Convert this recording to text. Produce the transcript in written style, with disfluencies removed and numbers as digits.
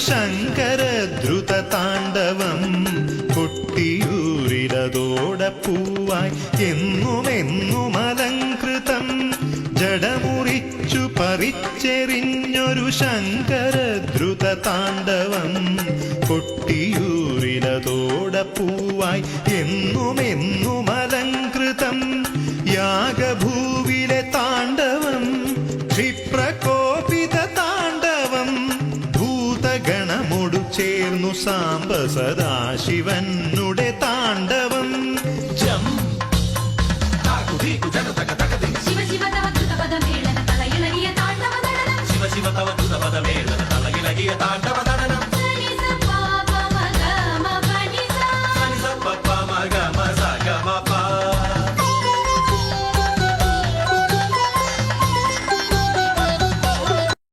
ശങ്കരദ്രുത താണ്ഡവം കൊട്ടിയൂരിലതോടപ്പൂവായി എന്നുമെന്നും അലങ്കൃതം ജടമുറിച്ചു പറിച്ചെറിഞ്ഞൊരു ശങ്കരദ്രുത താണ്ഡവം കൊട്ടിയൂരിലതോടപ്പൂവായി എന്നുമെന്നും അലങ്കൃതം യാഗഭൂവിലെ താണ്ഡവം ക്ഷിപ്രകോപിത താണ്ഡവം ഭൂതഗണമൊടു ചേർന്നു സാംബ സദാശിവനുടെ താണ്ഡവം ജം ശിവ ശിവ തവ ദ്രുതപദമേളന തലയിളകിയ താണ്ഡവ നടനം ശിവ ശിവ തവ ദ്രുതപദമേളന തലയിളകിയ താണ്ഡവ നടനം